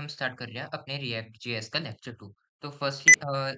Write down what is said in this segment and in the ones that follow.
हम स्टार्ट कर लिया अपने रिएक्ट जेएस का लेक्चर 2। तो फर्स्ट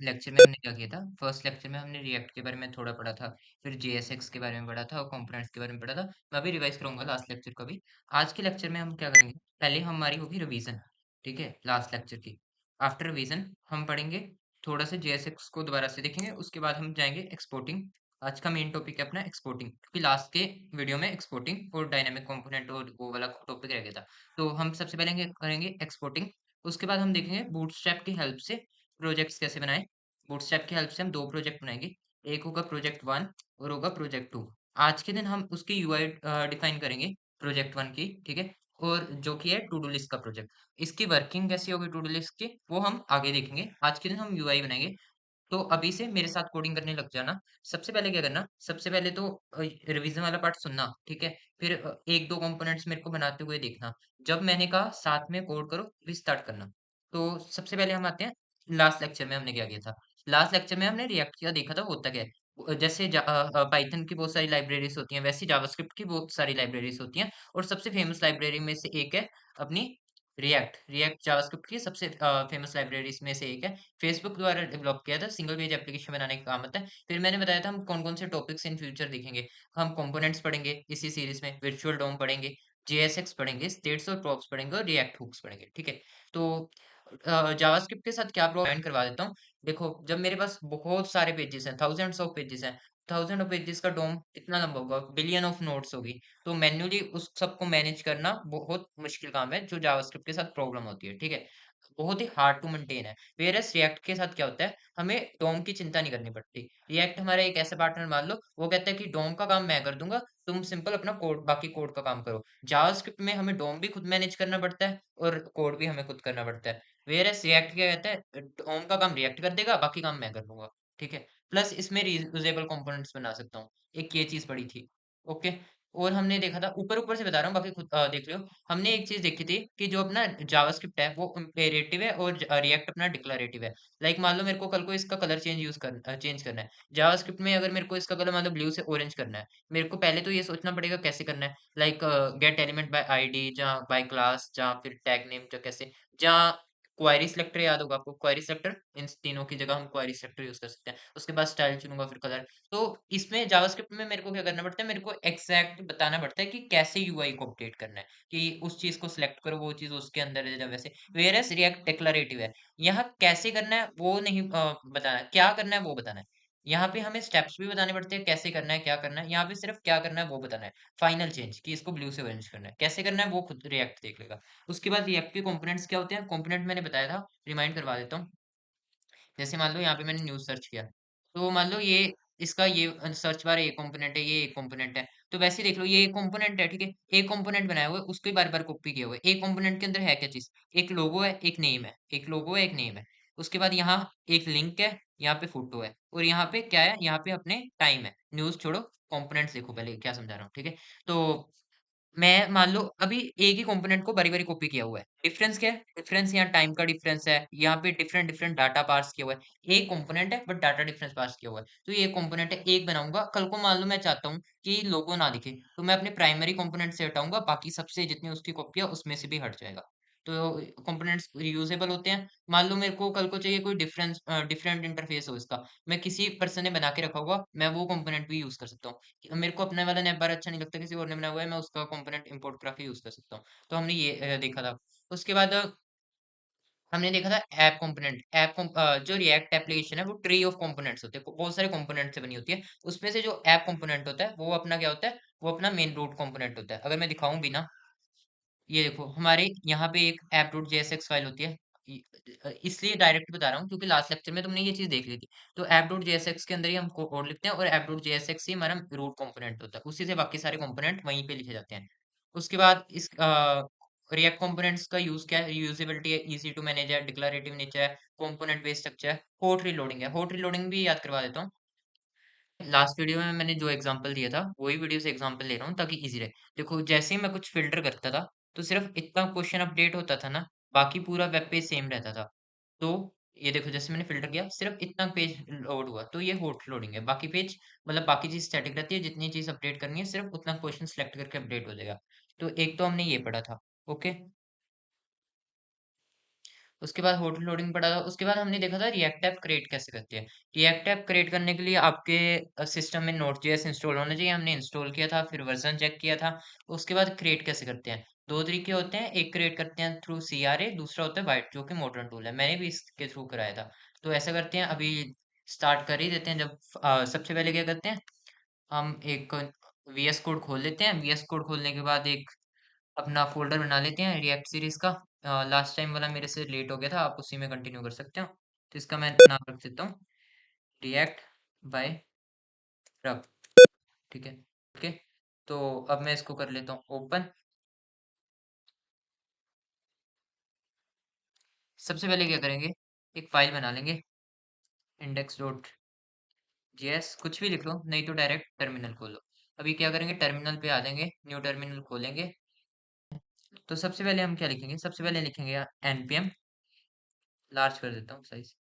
लेक्चर में हमने क्या किया था? फर्स्ट लेक्चर में हमने रिएक्ट के बारे में थोड़ा पढ़ा था, फिर जेएसएक्स के बारे में पढ़ा था और कंपोनेंट्स के बारे में पढ़ा था। मैं अभी रिवाइज़ करूँगा लास्ट लेक्चर का भी। आज के लेक्चर में हम क्या करेंगे? पहले हमारी होगी रिवीजन, ठीक है? लास्ट लेक्चर की। आफ्टर रिवीजन हम पढ़ेंगे थोड़ा-सा जेएसएक्स को दोबारा से देखेंगे, उसके बाद हम जाएँगे एक्सपोर्टिंग। आज का मेन टॉपिक है अपना एक्सपोर्टिंग, क्योंकि लास्ट के वीडियो में एक्सपोर्टिंग और डायनामिक कंपोनेंट और वो वाला टॉपिक रह गया था। तो हम सबसे पहले करेंगे एक्सपोर्टिंग, उसके बाद हम देखेंगे बूटस्ट्रैप की हेल्प से प्रोजेक्ट्स कैसे बनाएँ। बूटस्ट्रैप की हेल्प से हम 2 प्रोजेक्ट बनाएँगे, एक होगा प्रोजेक्ट 1 और होगा प्रोजेक्ट 2। आज के दिन हम उसकी यूआई डिफाइन करेंगे प्रोजेक्ट 1 की, ठीक है? और जो कि है टू डू लिस्ट का प्रोजेक्ट। इसकी वर्किंग कैसी होगी टू डू लिस्ट की, वो हम आगे देखेंगे। आज के दिन हम यूआई बनाएँगे। तो अभी से मेरे साथ कोडिंग करने लग जाना। सबसे पहले क्या करना, सबसे पहले तो रिवीजन वाला पार्ट सुनना, ठीक है? फिर 1-2 कंपोनेंट्स मेरे को बनाते हुए देखना। जब मैंने कहा साथ में कोड करो, फिर स्टार्ट करना। तो सबसे पहले हम आते हैं लास्ट लेक्चर में हमने क्या किया था? लास्ट लेक्चर में हमने रिएक्ट का देखा था वो होता क्या है? जैसे पाइथन की बहुत सारी लाइब्रेरीज़ होती हैं, वैसे ही जावास्क्रिप्ट की बहुत सारी लाइब्रेरीज़ होती हैं और सबसे फेमस लाइब्रेरी में से एक है अपनी रिएक्ट। रिएक्ट जावास्क्रिप्ट की सबसे फेमस लाइब्रेरीज़ में से एक है। फेसबुक द्वारा डेवलप किया था, सिंगल पेज एप्लीकेशन बनाने का काम आता है। फिर मैंने बताया था हम कौन-कौन से टॉपिक्स इन फ्यूचर देखेंगे। हम कंपोनेंट्स पढ़ेंगे इसी सीरीज़ में, वर्चुअल डॉम पढ़ेंगे, जेएसएक्स पढ़ेंगे, स्टेट्स और प्रॉप्स पढ़ेंगे और रिएक्ट हुक्स पढ़ेंगे, ठीक है? तो जावास्क्रिप्ट के साथ क्या प्रॉब्लम करवा देता हूँ। देखो, जब मेरे पास बहुत सारे पेजेज़ हैं, थाउज़ेंड्स ऑफ पेजेज़ हैं, थाउज़ेंड ऑफ पेजेज़ का डोम कितना लंबा होगा? बिलियन ऑफ नोड्स होगी। तो मैन्युअली उस सबको मैनेज करना बहुत मुश्किल काम है, जो जावास्क्रिप्ट के साथ प्रॉब्लम होती है, ठीक है? बहुत ही हार्ड टू मेंटेन है। व्हेयरएज़ रिएक्ट के साथ क्या होता है, हमें डोम की चिंता नहीं करनी पड़ती। रिएक्ट हमारा एक ऐसा पार्टनर मान लो, वो कहता है कि डोम का काम मैं कर दूँगा, तुम सिंपल अपना कोड बाकी कोड का काम करो। जावास्क्रिप्ट में हमें डोम भी खुद मैनेज करना पड़ता है और कोड भी हमें खुद करना पड़ता है। व्हेयरएज़ रिएक्ट क्या कहता है, डोम का काम रिएक्ट कर देगा, बाकी काम मैं कर लूँगा, ठीक है? प्लस इसमें रीयूजेबल कंपोनेंट्स बना सकता हूँ। एक ये चीज़ पड़ी थी, ओके? और हमने देखा था ऊपर-ऊपर से बता रहा हूँ, बाकी खुद देख लियो। हमने एक चीज़ देखी थी कि जो अपना जावास्क्रिप्ट है वो इम्पेरेटिव है और रिएक्ट अपना डिक्लरेटिव है। लाइक मान लो मेरे को कल को इसका कलर चेंज करना है। जावास्क्रिप्ट में अगर मेरे को इसका कलर मान लो ब्लू से ऑरेंज करना है, मेरे को पहले तो ये सोचना पड़ेगा कैसे करना है। Like get element by ID जहाँ बाय क्लास जहाँ फिर टैग नेम जो कैसे जहाँ क्वेरी सिलेक्टर याद होगा आपको क्वेरी सिलेक्टर इन तीनों की जगह हम क्वेरी सिलेक्टर यूज़ कर सकते हैं। उसके बाद स्टाइल चुनूँगा फिर कलर। तो इसमें जावास्क्रिप्ट में मेरे को क्या करना पड़ता है, मेरे को एग्ज़ैक्ट बताना पड़ता है कि कैसे यूआई को अपडेट करना है, कि उस चीज़ को सिलेक्ट करो, वो चीज़ उसके अंदर है वैसे। व्हेयरएज़ रिएक्ट डिक्लरेटिव है। यहाँ कैसे करना है वो नहीं बताना है, क्या करना है वो बताना है। यहाँ पे हमें स्टेप्स भी बताने पड़ते हैं, कैसे करना है, क्या करना है। यहाँ पे सिर्फ क्या करना है वो बताना है। फाइनल चेंज कि इसको ब्लू से ऑरेंज करना है। कैसे करना है वो खुद रिएक्ट देख लेगा। उसके बाद रिएक्ट के कंपोनेंट्स क्या होते हैं? कंपोनेंट मैंने बताया था, रिमाइंड करवा देता हूँ। जैसे मान लो यहाँ पे मैंने न्यूज़ सर्च किया, तो मान लो ये इसका ये सर्च बार एक कंपोनेंट है, ये एक कंपोनेंट है। तो वैसे ही देख लो ये एक कंपोनेंट है, ठीक है? एक कंपोनेंट बनाया हुआ है, उसको ही बार-बार कॉपी किया हुआ है। एक कंपोनेंट के अंदर है क्या चीज़? एक लोगो है, एक नेम है। एक लोगो है, एक नेम है। उसके बाद यहाँ एक लिंक है, यहाँ पे फोटो है और यहाँ पे क्या है? यहाँ पे अपने टाइम है। न्यूज़ छोड़ो, कंपोनेंट्स देखो पहले क्या समझा रहा हूँ, ठीक है? तो मैं मान लो अभी एक ही कंपोनेंट को बारी-बारी कॉपी किया हुआ है। डिफरेंस क्या है? डिफरेंस यहाँ टाइम का डिफरेंस है, यहाँ पे डिफरेंट डिफरेंट डाटा पार्स किया हुआ है। एक कंपोनेंट है बट डाटा डिफरेंस पार्स किया हुआ है। तो ये कंपोनेंट है, एक बनाऊँगा, कल को मान लो मैं चाहता हूँ कि लोगो ना दिखे, तो मैं अपने प्राइमरी कंपोनेंट से हटाऊँगा, बाकी सबसे जितनी उसकी कॉपी है उसमें से भी हट जाएगा। तो कंपोनेंट्स रियूजेबल होते हैं। मान लो मेरे को कल को चाहिए कोई डिफरेंट इंटरफेस हो इसका, मैं किसी पर्सन ने बना के रखा होगा, मैं वो कंपोनेंट भी यूज़ कर सकता हूँ। मेरे को अपने वाला नैप बार अच्छा नहीं लगता, किसी और ने बनाया हुआ है, मैं उसका कंपोनेंट इम्पोर्ट करा के यूज़ कर सकता हूँ। तो हमने ये देखा था। उसके बाद हमने देखा था ऐप कंपोनेंट। जो रिएक्ट एप्लीकेशन है वो ट्री ऑफ कंपोनेंट्स होते हैं। बहुत सारे कंपोनेंट से बनी होती है। उसमें से जो ऐप कंपोनेंट होता है, वो अपना क्या होता है, वो अपना मेन रूट कंपोनेंट होता है। अगर मैं दिखाऊँ भी ना, ये देखो हमारे यहाँ पे एक app.jsx फाइल होती है। इसलिए डायरेक्ट बता रहा हूँ क्योंकि लास्ट लेक्चर में तुमने ये चीज़ देख ली थी। तो app.jsx के अंदर ही हम कोड लिखते हैं और app.jsx ही हमारा रूट कंपोनेंट होता है। उसी से बाकी सारे कंपोनेंट वहीं पे लिखे जाते हैं। उसके बाद इस रिएक्ट कंपोनेंट्स का यूज़ क्या है? रीयूजेबिलिटी है, ईज़ी टू मैनेज है, डिक्लरेटिव नेचर है, कंपोनेंट बेस्ड स्ट्रक्चर है, होट रीलोडिंग है। होट रीलोडिंग भी याद करवा देता हूँ। लास्ट वीडियो में मैंने जो एग्जांपल दिया था, वही वीडियो से एग्जांपल ले रहा हूँ ताकि ईज़ी रहे। देखो जैसे ही मैं कुछ फ़िल्टर करता था, तो सिर्फ़ इतना क्वेश्चन अपडेट होता था ना, बाकी पूरा वेब पेज सेम रहता था। तो ये देखो जैसे मैंने फ़िल्टर किया, सिर्फ़ इतना पेज लोड हुआ, तो ये हॉट लोडिंग है। बाकी पेज मतलब बाकी चीज़ स्टैटिक रहती है, जितनी चीज़ अपडेट करनी है, सिर्फ़ उतना क्वेश्चन सेलेक्ट करके अपडेट हो जाएगा। तो एक तो हमने ये पढ़ा था, ओके? उसके बाद होटल लोडिंग पड़ा था। उसके बाद हमने देखा था रिएक्ट ऐप क्रिएट कैसे करते हैं। रिएक्ट ऐप क्रिएट करने के लिए आपके सिस्टम में नोड जेएस इंस्टॉल होना चाहिए। हमने इंस्टॉल किया था, फिर वर्जन चेक किया था। उसके बाद क्रिएट कैसे करते हैं, दो तरीके होते हैं। एक क्रिएट करते हैं थ्रू सीआरए, दूसरा होता है वाइट जो कि मॉडर्न टूल है। मैंने भी इसके थ्रू कराया था। तो ऐसा करते हैं, अभी स्टार्ट कर ही देते हैं। जब सबसे पहले क्या करते हैं, हम एक वीएस कोड खोल लेते हैं। वीएस कोड खोलने के बाद एक अपना फ़ोल्डर बना लेते हैं रिएक्ट सीरीज़ का। लास्ट टाइम वाला मेरे से लेट हो गया था, आप उसी में कंटिन्यू कर सकते हो। तो इसका मैं नाम रख देता हूँ रिएक्ट बाय रब, ठीक है? ओके, तो अब मैं इसको कर लेता हूँ ओपन। सबसे पहले क्या करेंगे, एक फ़ाइल बना लेंगे इंडेक्स डॉट जेएस, कुछ भी लिख लो, नहीं तो डायरेक्ट टर्मिनल खोलो। अभी क्या करेंगे, टर्मिनल पे आ जाएंगे, न्यू टर्मिनल खोलेंगे। तो सबसे पहले हम क्या लिखेंगे, सबसे पहले लिखेंगे npm, लार्ज कर देता हूँ साइज।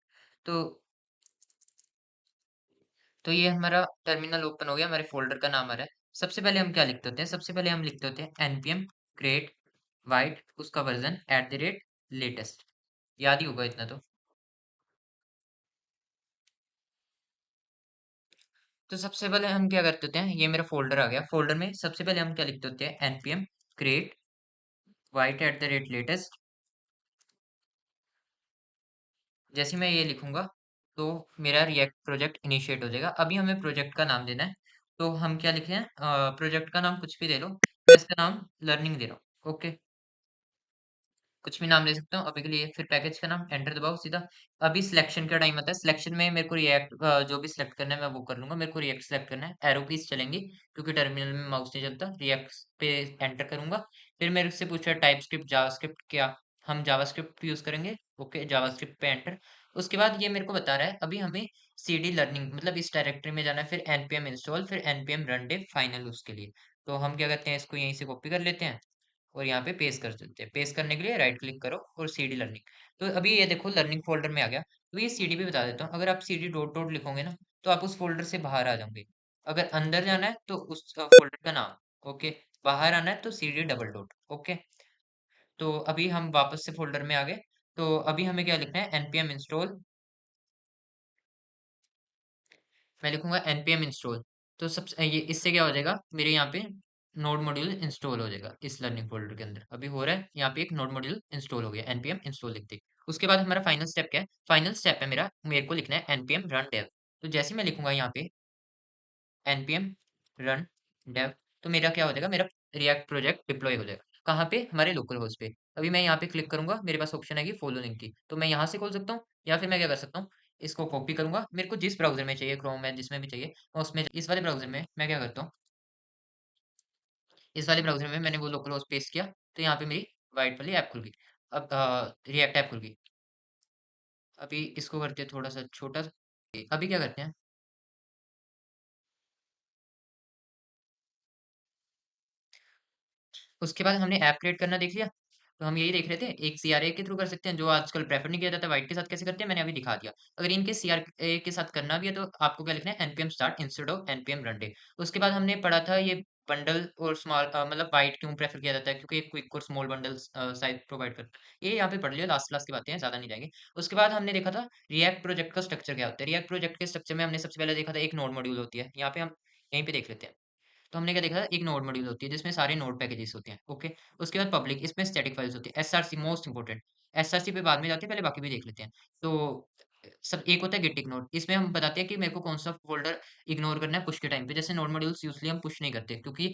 तो ये हमारा टर्मिनल ओपन हो गया, हमारे फ़ोल्डर का नाम आ रहा है। सबसे पहले हम क्या लिखते होते हैं, सबसे पहले हम लिखते होते हैं npm create void उसका वर्ज़न @latest, याद ही होगा इतना तो। तो सबसे पहले हम क्या करते होते हैं, ये मेरा फ़ोल्डर आ गया। फ़ोल्डर में सबसे पहले हम क्या लिखते होते हैं, npm create void @latest। जैसे मैं ये लिखूँगा, तो मेरा रिएक्ट प्रोजेक्ट इनिशिएट हो जाएगा। अभी हमें प्रोजेक्ट का नाम देना है, तो हम क्या लिखें, प्रोजेक्ट का नाम कुछ भी दे लो। मैं इसका नाम लर्निंग दे रहा हूँ, ओके। कुछ भी नाम दे सकता हूँ अभी के लिए। फिर पैकेज का नाम, एंटर दबाओ सीधा। अभी सिलेक्शन का टाइम आता है। सिलेक्शन में मेरे को रिएक्ट जो भी सिलेक्ट करना है मैं वो कर लूंगा। मेरे को रिएक्ट सिलेक्ट करना है, एरो कीज चलेंगी क्योंकि टर्मिनल में माउस नहीं चलता। रिएक्ट पे एंटर करूंगा। फिर मेरे से पूछा टाइप स्क्रिप्ट जावास्क्रिप्ट, क्या हम जावास्क्रिप्ट यूज करेंगे, ओके जावास्क्रिप्ट पे एंटर। उसके बाद ये मेरे को बता रहा है अभी हमें सीडी लर्निंग मतलब इस डायरेक्टरी में जाना है, फिर npm इंस्टॉल, फिर npm रन डे फाइनल उसके लिए। तो हम क्या करते हैं, इसको यहीं से कॉपी कर लेते हैं और यहाँ पे पेस्ट कर देते हैं। पेस्ट करने के लिए राइट क्लिक करो और सीडी लर्निंग। तो अभी ये देखो लर्निंग फोल्डर में आ गया। तो ये सीडी भी बता देता हूँ, अगर आप सीडी डॉट डॉट लिखोगे ना तो आप उस फोल्डर से बाहर आ जाओगे। अगर अंदर जाना है तो उस फोल्डर का नाम, ओके। बाहर आना है तो सीडी डबल डॉट, ओके। तो अभी हम वापस से फोल्डर में आ गए। तो अभी हमें क्या लिखना है, npm इंस्टॉल। मैं लिखूंगा npm इंस्टॉल। तो सब ये इससे क्या हो जाएगा, मेरे यहाँ पे नोड मॉड्यूल इंस्टॉल हो जाएगा इस लर्निंग फोल्डर के अंदर। अभी हो रहा है, यहाँ पे एक नोड मॉड्यूल इंस्टॉल हो गया npm इंस्टॉल लिखते ही। उसके बाद हमारा फाइनल स्टेप क्या है, फाइनल स्टेप है मेरा, मेरे को लिखना है npm रन dev। तो जैसे मैं लिखूंगा यहाँ पे npm run dev, तो मेरा क्या हो जाएगा, मेरा रिएक्ट प्रोजेक्ट डिप्लॉय हो जाएगा। कहाँ पे, हमारे लोकल होस्ट पे। अभी मैं यहाँ पे क्लिक करूंगा, मेरे पास ऑप्शन आएगी फॉलो लिंक की, तो मैं यहाँ से खोल सकता हूँ या फिर मैं क्या कर सकता हूँ, इसको कॉपी करूंगा। मेरे को जिस ब्राउजर में चाहिए, क्रोम में जिसमें भी चाहिए, मैं उसमें इस वाले ब्राउजर में मैं क्या करता हूँ, इस वाले ब्राउजर में मैंने वो लोकल होस्ट पेस्ट किया। तो यहाँ पे मेरी वाइट वाली ऐप खुल गई। अब रिएक्ट ऐप खुल गई। अभी इसको करते हैं थोड़ा सा छोटा। अभी क्या करते हैं, उसके बाद हमने ऐप क्रिएट करना देख लिया। तो हम यही देख रहे थे, एक सीआरए के थ्रू कर सकते हैं जो आजकल प्रेफर नहीं किया जाता। वाइट के साथ कैसे करते हैं मैंने अभी दिखा दिया। अगर इनके सीआरए के साथ करना भी है तो आपको क्या लिखना है, npm start instead of npm run day। उसके बाद हमने पढ़ा था ये बंडल और स्मॉल, मतलब वाइट क्यों प्रेफर किया जाता है, क्योंकि ये क्विक और स्मॉल बंडल साइज प्रोवाइड करता है। ये यहाँ पे पढ़ लिया, लास्ट क्लास की बातें हैं, ज्यादा नहीं जाएंगे। उसके बाद हमने देखा था रिएक्ट प्रोजेक्ट का स्ट्रक्चर क्या होता है। रिएक्ट प्रोजेक्ट के स्ट्रक्चर में हमने सबसे पहले देखा था एक नोड मॉड्यूल होती है। यहाँ पे हम यहीं पे देख लेते हैं। तो हमने क्या देखा था, एक नोड मॉड्यूल होती है जिसमें सारे नोड पैकेजेस होते हैं, ओके। उसके बाद पब्लिक, इसमें स्टैटिक फाइल्स होती है। एसआरसी मोस्ट इंपोर्टेंट, एसआरसी पे बाद में जाते हैं, पहले बाकी भी देख लेते हैं। तो सब एक होता है गिट इग्नोर, इसमें हम बताते हैं कि मेरे को कौन सा फोल्डर इग्नोर करना है पुश के टाइम पे। जैसे नोड मॉड्यूल्स यूजली हम पुश नहीं करते क्योंकि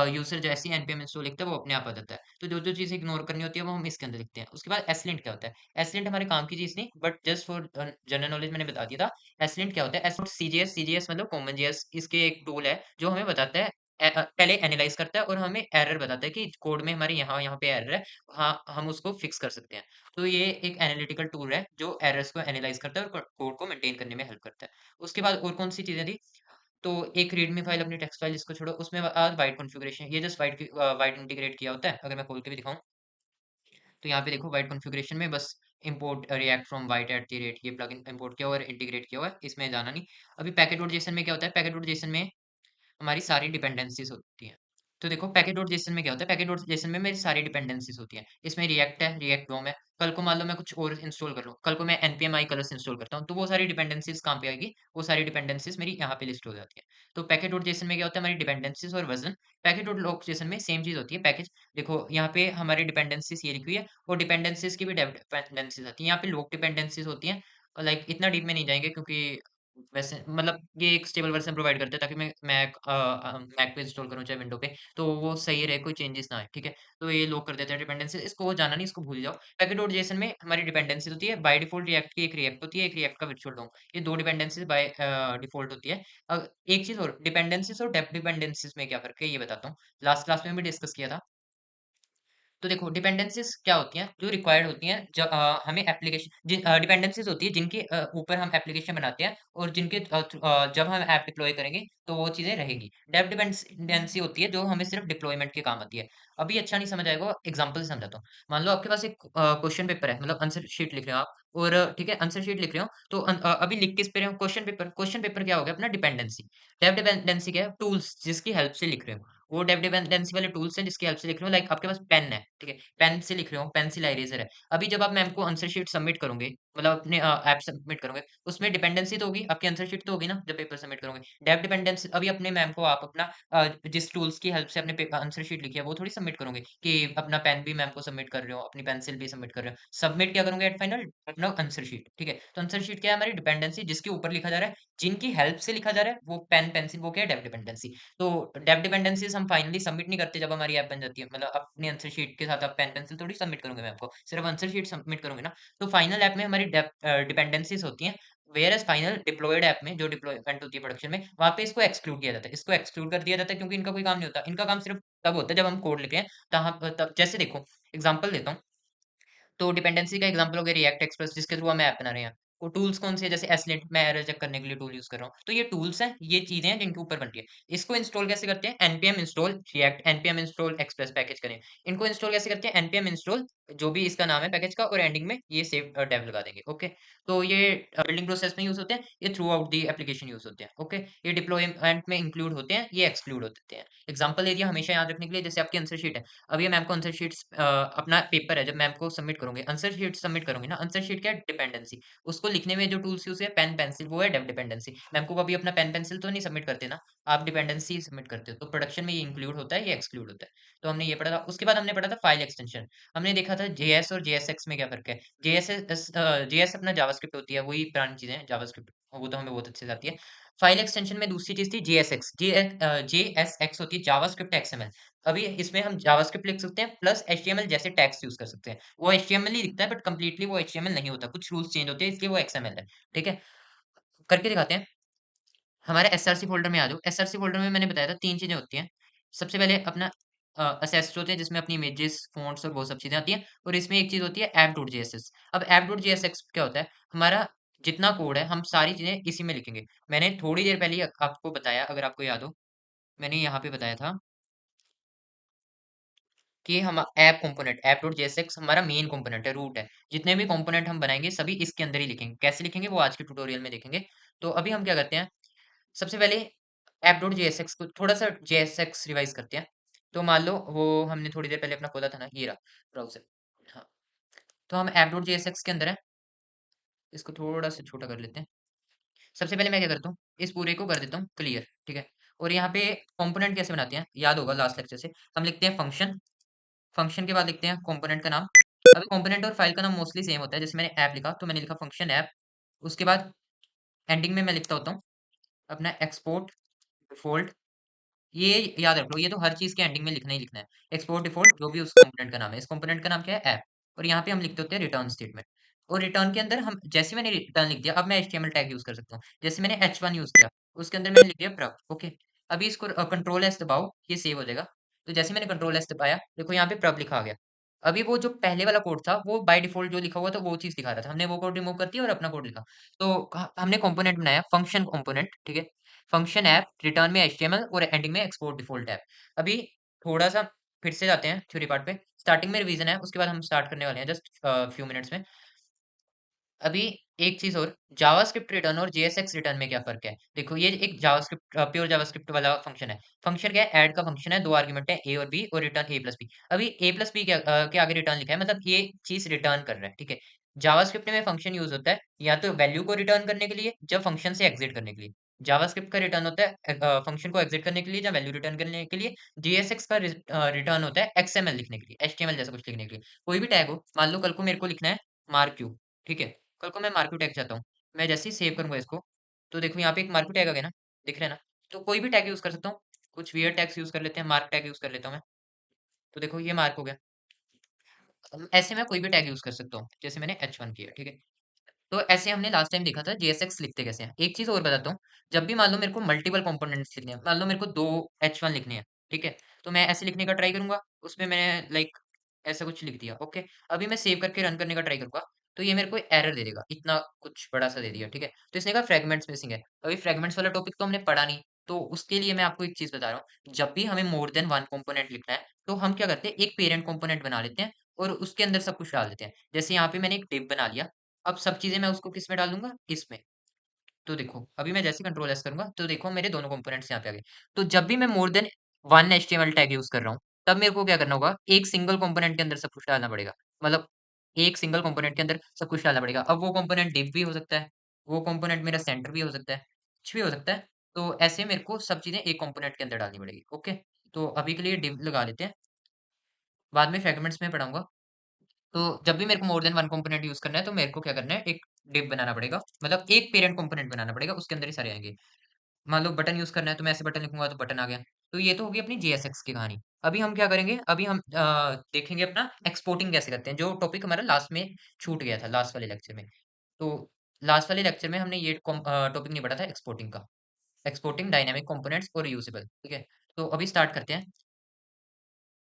यूजर जैसे ही npm इंस्टॉल लिखता है वो अपने आप आ जाता है। तो जो जो चीज़ इग्नोर करनी होती है वो हम इसके अंदर लिखते हैं। उसके बाद एसलिंट क्या होता है, एसलिंट हमारे काम की चीज़ नहीं, but just for general knowledge मैंने बता दिया था। एसलिंट क्या होता है, एस सीजीएस, सीजीएस मतलब कॉमन जेएस, इसके एक टूल है जो हमें बताता है, पहले एनालाइज़ करता है और हमें एरर बताता है कि कोड में हमारे यहाँ-यहाँ पे एरर है। हाँ, हम उसको फिक्स कर सकते हैं। तो ये एक एनालिटिकल टूल है जो एरर्स को एनालाइज़ करता है और कोड को मेंटेन करने में हेल्प करता है। उसके बाद और कौन-सी चीज़ें थी? तो एक रीडमी फाइल, अपनी टेक्स्ट फाइल इसको छोड़ो, उसमें बाद वाइट कॉन्फ़िगरेशन, ये जस्ट वाइट इंटीग्रेट किया होता है। अगर मैं खोल के भी दिखाऊँ, तो यहाँ पे देखो वाइट कॉन्फ़िगरेशन में बस import react from white at the rate, ये प्लगइन इम्पोर्ट किया हुआ है और इंटीग्रेट किया हुआ है, इसमें जाना नहीं। अभी पैकेट डॉट जेसन में क्या होता है, पैकेट डॉट जेसन में हमारी सारी डिपेंडेंसीज़ होती हैं। तो देखो पैकेट डॉट जेसन में क्या होता है, पैकेट डॉट जेसन में मेरी सारी डिपेंडेंसीज होती हैं। इसमें रिएक्ट है, रिएक्ट डोम है। कल को मान लो मैं कुछ और इंस्टॉल कर लूँ, कल को मैं एनपीएम आई कलर्स इंस्टॉल करता हूँ, तो वो सारी डिपेंडेंसीज कहाँ पे आएगी, वो सारी डिपेंडेंसीज मेरी यहाँ पे लिस्ट हो जाती है। तो पैकेट डॉट जेसन में क्या होता है, हमारी डिपेंडेंसीज और version. Packet dot log Jason में सेम चीज होती है, पैकेज। देखो यहाँ पे हमारी डिपेंडेंसीज ये लिखी हुई है, और डिपेंडेंसीज की भी डिपेंडेंसीज आती है। यहाँ पे लॉग डिपेंडेंसीज होती हैं, लाइक इतना डीप में नहीं जाएंगे, क्योंकि वैसे मतलब ये एक स्टेबल वर्ज़न प्रोवाइड करते हैं, ताकि मैं मैक पे इंस्टॉल करूँ चाहे विंडो पे, तो वो सही रहे, कोई चेंजेस ना आए, ठीक है? तो ये लोग कर देते हैं डिपेंडेंसी, इसको जाना नहीं, इसको भूल जाओ। पैकेट.json में हमारी डिपेंडेंसी होती है, बाय डिफ़ॉल्ट रिएक्ट की एक रिएक्ट होती है, एक रिएक्ट का वर्चुअल डोम। ये 2 डिपेंडेंसीज़ बाय डिफ़ॉल्ट होती है। एक चीज़ और, डिपेंडेंसीज़ और डेप्थ डिपेंडेंसीज़ में क्या फ़र्क है, ये बताता हूँ। लास्ट क्लास में भी डिस्कस किया था। तो देखो डिपेंडेंसीज क्या होती हैं, जो रिक्वायर्ड होती हैं, हमें डिपेंडेंसीज होती है जिनके ऊपर हम एप्लीकेशन बनाते हैं, और जब हम ऐप डिप्लॉय करेंगे तो वो चीजें रहेगी। डेव डिपेंडेंसी होती है जो हमें सिर्फ डिप्लॉयमेंट के काम आती है। अभी अच्छा नहीं समझ आएगा, एग्जांपल से समझाता हूँ। मान लो आपके पास एक क्वेश्चन पेपर है, मतलब आंसर शीट लिख रहे हो आप, और ठीक है आंसर शीट लिख रहे हो, तो अभी लिख किस पे रहे हो, क्वेश्चन पेपर। क्वेश्चन पेपर क्या हो गया अपना, डिपेंडेंसी। डेव डिपेंडेंसी क्या है, टूल्स जिसकी हेल्प से लिख रहे हो, वो डेव डिपेंडेंसी वाले टूल्स हैं जिसकी हेल्प से लिख रहे हो। लाइक आपके पास पेन है, ठीक है, पेन से लिख रहे हो, पेंसिल इरेजर है। अभी जब आप मैम को आंसर शीट सबमिट करोगे, मतलब अपने ऐप सबमिट करोगे, उसमें डिपेंडेंसी तो होगी, आपकी आंसर शीट तो होगी ना, जब पेपर सबमिट करोगे। डेव डिपेंडेंसी अभी अपने मैम को आप अपना जिस टूल्स की हेल्प से अपने आंसर शीट लिखी है, वो थोड़ी सबमिट करोगे कि अपना पेन भी मैम को सबमिट कर रहे हो, अपनी पेंसिल भी सबमिट कर रहे हो। सबमिट क्या करोगे एट फाइनल, अपना आंसर शीट, ठीक है। तो आंसर शीट क्या है, हमारी डिपेंडेंसी जिसके ऊपर लिखा जा रहा है, जिनकी हेल्प से लिखा जा रहा है, वो पेन पेंसिल, वो क्या है, डेव डिपेंडेंसी। तो डेव डिपेंडेंसीज हम फाइनली सबमिट नहीं करते जब हमारी ऐप बन जाती है, मतलब अपनी आंसर शीट के साथ आप पेन पेंसिल थोड़ी सबमिट करोगे मैम को, सिर्फ आंसर शीट सबमिट करोगे ना। तो फाइनल ऐप में हमारी डिपेंडेंसीज होती हैं, whereas final deployed app में, जो डिप्लॉयमेंट होती है प्रोडक्शन में, वहां पे इसको एक्सक्लूड किया जाता है, इसको एक्सक्लूड कर दिया जाता है, क्योंकि इनका कोई काम नहीं होता। इनका काम सिर्फ तब होता है जब हम कोड लिखे हैं, तब जैसे देखो एग्जाम्पल देता हूँ। तो डिपेंडेंसी का एग्जांपल हो गया रिएक्ट एक्सप्रेस, जिसके थ्रू हम ऐप बना रहे हैं। वो टूल्स कौन से हैं, जैसे एसलेट, मैं एरर चेक करने के लिए टूल यूज कर रहा हूँ, तो ये टूल्स हैं, ये चीजें हैं जिनके ऊपर बनती है। इसको इंस्टॉल कैसे करते हैं, NPM install react, NPM install express package करें। इनको इंस्टॉल कैसे करते हैं, एनपीएम इंस्टॉल जो भी इसका नाम है पैकेज का, और एंडिंग में ये सेव डेव लगा देंगे, ओके। तो ये बिल्डिंग प्रोसेस में यूज होते हैं, ये through out the application use होते हैं, ओके। ये डिप्लॉयमेंट में इंक्लूड होते हैं, ये एक्सक्लूड होते हैं। एग्जाम्पल एरिया हमेशा याद रखने के लिए, जैसे आपकी आंसर शीट है, अब ये मैम को आंसर शीट्स अपना पेपर है, जब मैम को सबमिट करोगे, आंसर शीट सबमिट करोगे ना, आंसर शीट क्या है, डिपेंडेंसी। उसको लिखने में जो टूल्स यूज है, पेन पेंसिल, वो है डेव डिपेंडेंसी। मैम को कभी अपना पेन पेंसिल तो नहीं सबमिट करते ना, आप डिपेंडेंसी सबमिट करते हो, तो प्रोडक्शन में ये इंक्लूड होता है, ये एक्सक्लूड होता है। तो हमने ये पढ़ा था। उसके बाद हमने पढ़ा था फाइल एक्सटेंशन। हमने देखा था जेएस और जेएसएक्स में क्या फर्क है। जेएस अपना जावास्क्रिप्ट होती है, वही पुरानी चीजें हैं जावास्क्रिप्ट, वो तो हमें बहुत अच्छे से आती है। फाइल एक्सटेंशन में दूसरी चीज थी जेएसएक्स। जेएसएक्स होती है जावास्क्रिप्ट एक्सएमएल। अभी इसमें हम जावास्क्रिप्ट लिख सकते हैं, प्लस एचटीएमएल जैसे टैग्स यूज कर सकते हैं। वो एचटीएमएल ही दिखता है, बट कंप्लीटली वो एचटीएमएल नहीं होता, कुछ रूल्स चेंज होते हैं, इसलिए वो एक्सएमएल है, ठीक है। करके दिखाते हैं। हमारे एसआरसी फ़ोल्डर में आ जाओ। एसआरसी फ़ोल्डर में मैंने बताया था 3 चीज़ें होती हैं। सबसे पहले अपना असेट्स होते हैं, जिसमें अपनी इमेजेस, फ़ॉन्ट्स और वो सब चीज़ें आती हैं, और इसमें एक चीज़ होती है app.jsx। अब app.jsx क्या होता है? हमारा जितना कोड है, हम सारी चीज़ें इसी में लिखेंगे। मैंने थोड़ी देर पहले ही आपको बताया, अगर आपको याद हो, मैंने यहाँ पे बताया था कि हम ऐप कंपोनेंट, app.jsx हमारा मेन कंपोनेंट है, रूट है। जितने भी कंपोनेंट हम बनाएँगे सभी इसके अंदर ही लिखेंगे। कैसे लिखेंगे वो आज के ट्यूटोरियल में देखेंगे। तो अभी हम क्या करते हैं, सबसे पहले app.jsx को थोड़ा-सा JSX रिवाइज़ करते हैं। तो मान लो वो हमने थोड़ी देर पहले अपना खोला था ना, ये रहा ब्राउज़र। हाँ, तो हम app.jsx के अंदर हैं, इसको थोड़ा-सा छोटा कर लेते हैं। सबसे पहले मैं क्या करता हूँ, इस पूरे को कर देता हूँ क्लियर, ठीक है? और यहाँ पे कंपोनेंट कैसे बनाते हैं, याद होगा लास्ट लेक्चर से। हम लिखते हैं फंक्शन, फंक्शन के बाद लिखते हैं कंपोनेंट का नाम। अभी कंपोनेंट और फाइल का नाम मोस्टली सेम होता है, जैसे मैंने ऐप लिखा, तो मैंने लिखा फंक्शन ऐप। उसके बाद एंडिंग में मैं लिखता होता हूँ अपना एक्सपोर्ट डिफ़ॉल्ट। ये याद रख लो, ये तो हर चीज़ के एंडिंग में लिखना ही लिखना है। एक्सपोर्ट डिफ़ॉल्ट जो भी उस कंपोनेंट का नाम है। इस कंपोनेंट का नाम क्या है? ऐप। और यहाँ पे हम लिखते होते हैं रिटर्न स्टेटमेंट। और रिटर्न के अंदर हम, जैसे मैंने रिटर्न लिख दिया, अब मैं एचटीएमएल टैग यूज़ कर सकता हूँ। जैसे मैंने h1 यूज़ किया, उसके अंदर मैंने लिख दिया प्रोक, ओके। अभी इसको कंट्रोल एस दबाओ, ये सेव हो जाएगा। तो जैसे मैंने कंट्रोल एस दबाया, देखो यहाँ पे प्रॉब लिखा आ गया। अभी वो जो पहले वाला कोड था, वो बाय डिफ़ॉल्ट जो लिखा हुआ था, वो चीज़ दिखा रहा था। हमने वो कोड रिमूव कर दिया और अपना कोड लिखा। तो हमने कंपोनेंट बनाया, फंक्शन कंपोनेंट, ठीक है? फंक्शन ऐप, रिटर्न में एचटीएमएल और एंडिंग में एक्सपोर्ट डिफ़ॉल्ट ऐप। अभी थोड़ा-सा फिर से जाते हैं थ्योरी पार्ट पे। स्टार्टिंग में रिवीजन है, उसके बाद हम स्टार्ट करने वाले हैं जस्ट फ्यू मिनट्स में। अभी एक चीज़ और, जावास्क्रिप्ट रिटर्न और जेएसएक्स रिटर्न में क्या फ़र्क है? देखो ये एक जावास्क्रिप्ट प्योर जावास्क्रिप्ट वाला फ़ंक्शन है। फ़ंक्शन क्या है? ऐड का फ़ंक्शन है, 2 आर्गुमेंट है ए और बी और रिटर्न ए प्लस बी। अभी ए प्लस बी के आगे रिटर्न लिखा है मतलब ये चीज़ रिटर्न कर रहा है, ठीक है? जावास्क्रिप्ट में फ़ंक्शन यूज़ होता है या तो वैल्यू को रिटर्न करने के लिए, या फ़ंक्शन से एग्ज़िट करने के लिए। जावास्क्रिप्ट का रिटर्न होता है फ़ंक्शन को एग्ज़िट करने के लिए या वैल्यू रिटर्न करने के लिए। जेएसएक्स का रिटर्न होता है एक्सएमएल लिखने के लिए, एचटीएमएल जैसा कुछ लिखने के लिए। कोई भी टैग हो, मान लो कल को मेरे को लिखना है मार्क्यू, ठीक है? कल को मैं मार्क्यू टैग चाहता हूँ। मैं जैसे ही सेव करूँगा इसको, तो देखो यहाँ पे एक मार्क्यू टैग आ गया ना, दिख रहा है ना? तो कोई भी टैग यूज़ कर सकता हूँ। कुछ वियर्ड टैग्स यूज़ कर लेते हैं, मार्क टैग यूज़ कर लेता हूँ मैं। तो देखो ये मार्क हो गया। ऐसे मैं कोई भी टैग यूज़ कर सकता हूँ, जैसे मैंने H1 किया, ठीक है? तो ऐसे हमने लास्ट टाइम देखा था जेएसएक्स लिखते कैसे हैं। एक चीज़ और बताता हूँ, जब भी मान लो मेरे को मल्टीपल कंपोनेंट्स लिखने हैं, मान लो मेरे को 2 H1 लिखने हैं, ठीक है? तो मैं ऐसे लिखने का ट्राई करूँगा, उसमें मैंने लाइक ऐसा कुछ लिख दिया, ओके? अभी मैं सेव करके रन करने का ट्राई करूँगा, तो ये मेरे को एरर दे देगा, इतना कुछ बड़ा-सा दे दिया, ठीक है? तो इसने कहा फ्रैगमेंट्स मिसिंग है। अभी फ्रैगमेंट्स वाला टॉपिक तो हमने पढ़ा नहीं, तो उसके लिए मैं आपको एक चीज़ बता रहा हूँ, जब भी हमें मोर देन 1 कंपोनेंट लिखना है, तो हम क्या करते हैं, एक पेरेंट कंपोनेंट बना लेते हैं और उसके अंदर सब कुछ डाल देते हैं। जैसे यहाँ पे मैंने एक डिव बना लिया, अब सब चीज़ें मैं उसको किसमें डाल दूँगा? इसमें। तो देखो, अभी मैं जैसे ही कंट्रोल एस करूँगा, तो देखो मेरे दोनों कंपोनेंट्स यहाँ पे आ गए। तो जब भी मैं more than 1 HTML tag use कर रहा हूँ, तब मेरे को क्या करना होगा? एक सिंगल कंपोनेंट के अंदर सब कुछ डालना पड़ेगा। मतलब एक सिंगल कंपोनेंट के अंदर सब कुछ डालना पड़ेगा। अब वो कंपोनेंट डिव भी हो सकता है, वो कंपोनेंट मेरा सेंटर भी हो सकता है, कुछ भी हो सकता है। तो ऐसे मेरे को सब चीज़ें एक कंपोनेंट के अंदर डालनी पड़ेगी, ओके? तो अभी के लिए डिव लगा लेते हैं, बाद में फ्रैगमेंट्स में पढ़ाऊँगा। तो जब भी मेरे को मोर देन 1 कंपोनेंट यूज़ करना है, तो मेरे को क्या करना है, एक डिव बनाना पड़ेगा। मतलब एक पेरेंट कंपोनेंट बनाना पड़ेगा, उसके अंदर ही सारे आएँगे। मान लो बटन यूज़ करना है, तो मैं ऐसे बटन लिखूँगा, तो बटन आ गया। तो ये तो होगी अपनी जेएसएक्स की कहानी। अभी हम क्या करेंगे, अभी हम देखेंगे अपना एक्सपोर्टिंग कैसे करते हैं, जो टॉपिक हमारा लास्ट में छूट गया था, लास्ट वाले लेक्चर में। तो लास्ट वाले लेक्चर में हमने ये टॉपिक नहीं पढ़ा था एक्सपोर्टिंग का। एक्सपोर्टिंग डायनामिक कंपोनेंट्स और रियूजेबल, ठीक है? तो अभी स्टार्ट करते हैं।